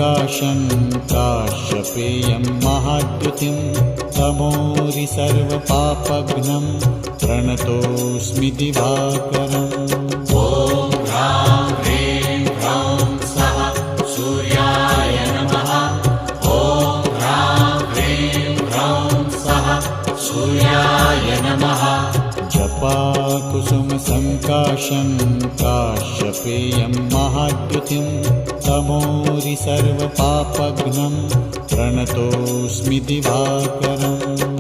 सङ्काशं काश्यपेयं महाद्युतिं तमोरि सर्वपापघ्नं प्रणतोऽस्मि दिवाकरम्। ॐ ह्रां ह्रीं ह्रौं स्वः सूर्याय नमः। ॐ ह्रां ह्रीं ह्रौं स्वः सूर्याय नमः। जपाकुसुमसङ्काशं काश्यपेयं महाद्युतिं तमोरि सर्वपापघ्नं प्रणतोऽस्मि दिवाकरम्।